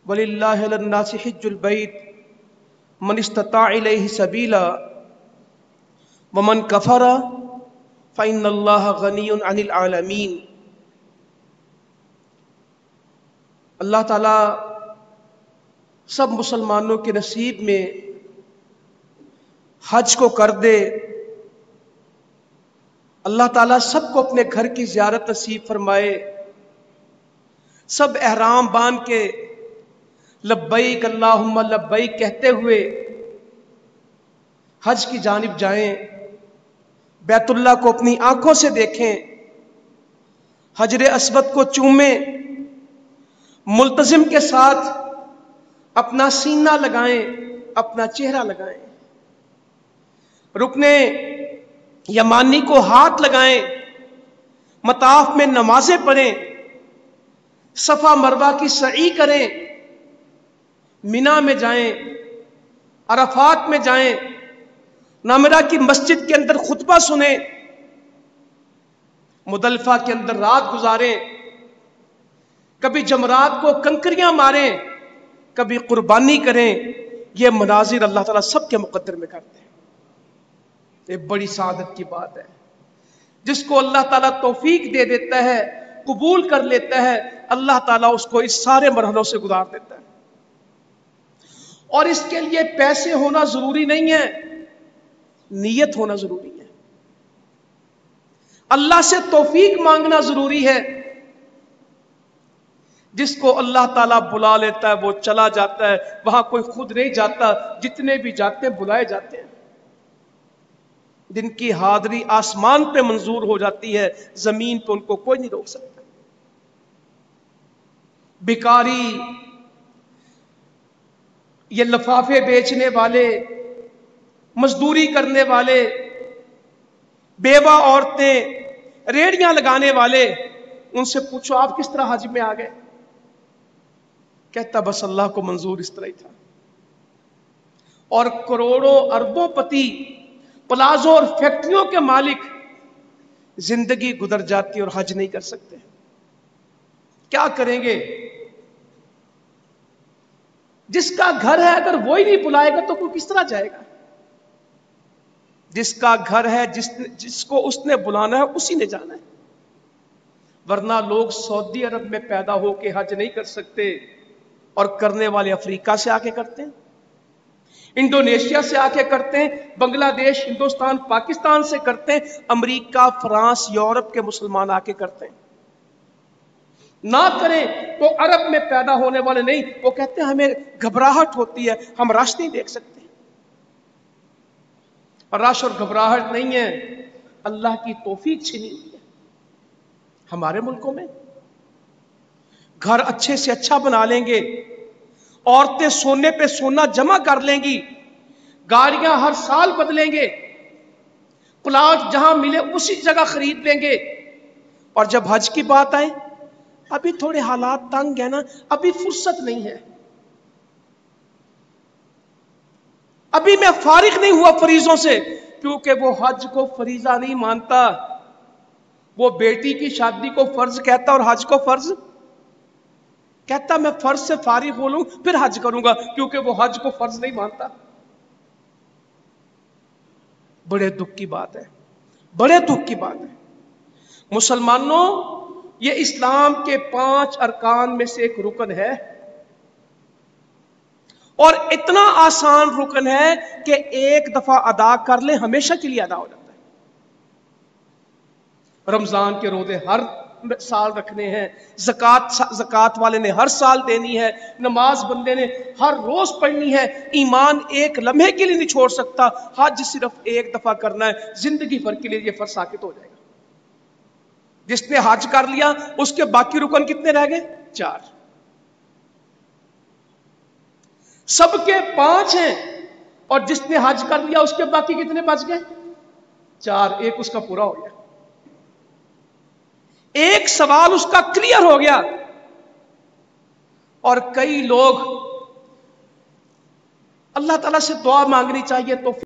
وَلِلَّهِ عَلَى النَّاسِ حِجُّ الْبَيْتِ مَنِ اسْتَطَاعَ إِلَيْهِ سَبِيلًا وَمَنْ كَفَرَ فَإِنَّ اللَّهَ غَنِيٌّ عَنِ الْعَالَمِينَ۔ اللہ تعالیٰ سب مسلمانوں کے نصیب میں حج کو کر دے، اللہ تعالیٰ سب کو اپنے گھر کی زیارت نصیب فرمائے، سب احرام باندھ کے لبیک اللہم لبیک کہتے ہوئے حج کی جانب جائیں، بیت اللہ کو اپنی آنکھوں سے دیکھیں، حجر اسود کو چومیں، ملتزم کے ساتھ اپنا سینہ لگائیں، اپنا چہرہ لگائیں، رکن یمانی کو ہاتھ لگائیں، مطاف میں نمازیں پڑھیں، صفا مروہ کی سعی کریں، مینا میں جائیں، عرفات میں جائیں، نامرہ کی مسجد کے اندر خطبہ سنیں، مزدلفہ کے اندر رات گزاریں، کبھی جمرات کو کنکریاں ماریں، کبھی قربانی کریں۔ یہ مناظر اللہ تعالیٰ سب کے مقدر میں کرتے ہیں۔ یہ بڑی سعادت کی بات ہے، جس کو اللہ تعالیٰ توفیق دے دیتا ہے، قبول کر لیتا ہے، اللہ تعالیٰ اس کو اس سارے مرحلوں سے گزار دیتا ہے۔ اور اس کے لیے پیسے ہونا ضروری نہیں ہے، نیت ہونا ضروری ہے، اللہ سے توفیق مانگنا ضروری ہے۔ جس کو اللہ تعالیٰ بلا لیتا ہے وہ چلا جاتا ہے، وہاں کوئی خود نہیں جاتا، جتنے بھی جاتے ہیں بلائے جاتے ہیں۔ جن کی حاضری آسمان پہ منظور ہو جاتی ہے، زمین پہ ان کو کوئی نہیں روک سکتا۔ بھکاری، یہ لفافے بیچنے والے، مزدوری کرنے والے، بیوہ عورتیں، ریڑیاں لگانے والے، ان سے پوچھو آپ کس طرح حج میں آ گئے؟ کہتا بس اللہ کو منظور اس طرح ہی تھا۔ اور کروڑوں اربوں پتی، پلازوں اور فیکٹریوں کے مالک زندگی گزر جاتی اور حج نہیں کر سکتے، کیا کریں گے؟ جس کا گھر ہے اگر وہی نہیں بلائے گا تو کوئی کس طرح جائے گا؟ جس کا گھر ہے، جس کو اس نے بلانا ہے اسی نے جانا ہے، ورنہ لوگ سعودی عرب میں پیدا ہو کے حج نہیں کر سکتے، اور کرنے والے افریقہ سے آ کے کرتے ہیں، انڈونیشیا سے آ کے کرتے ہیں، بنگلہ دیش، ہندوستان، پاکستان سے کرتے ہیں، امریکہ، فرانس، یورپ کے مسلمان آ کے کرتے ہیں۔ نہ کریں تو عرب میں پیدا ہونے والے نہیں، وہ کہتے ہیں ہمیں گھبراہٹ ہوتی ہے، ہم رش نہیں دیکھ سکتے۔ رش اور گھبراہٹ نہیں ہے، اللہ کی توفیق چھینی ہوئی ہے۔ ہمارے ملکوں میں گھر اچھے سے اچھا بنا لیں گے، عورتیں سونے پہ سونا جمع کر لیں گی، گاڑیاں ہر سال بدلیں گے، پلاٹ جہاں ملے اسی جگہ خرید لیں گے، اور جب حج کی بات آئے ابھی تھوڑے حالات تنگ ہیں نا، ابھی فرصت نہیں ہے، ابھی میں فارغ نہیں ہوا فریضوں سے، کیونکہ وہ حج کو فریضہ نہیں مانتا، وہ بیٹی کی شادی کو فرض کہتا اور حج کو فرض کہتا۔ میں فرض سے فارغ ہو لوں پھر حج کروں گا، کیونکہ وہ حج کو فرض نہیں مانتا۔ بڑے دکھ کی بات ہے، بڑے دکھ کی بات ہے۔ مسلمانوں، یہ اسلام کے 5 ارکان میں سے ایک رکن ہے، اور اتنا آسان رکن ہے کہ ایک دفعہ ادا کر لیں ہمیشہ کے لیے ادا ہو جاتا ہے۔ رمضان کے روزے ہر سال رکھنے ہیں، زکوٰۃ والے نے ہر سال دینی ہے، نماز بندے نے ہر روز پڑھنی ہے، ایمان ایک لمحے کے لیے نہیں چھوڑ سکتا، حج صرف ایک دفعہ کرنا ہے، زندگی بھر کے لیے یہ فرض ثابت ہو جائے گا۔ جس نے حج کر لیا اس کے باقی رکن کتنے رہ گئے؟ 4۔ سب کے 5 ہیں، اور جس نے حج کر لیا اس کے باقی کتنے بچ گئے؟ 4۔ ایک اس کا پورا ہو گیا، ایک سوال اس کا کلیئر ہو گیا۔ اور کئی لوگ، اللہ تعالیٰ سے دعا مانگنی چاہیے تو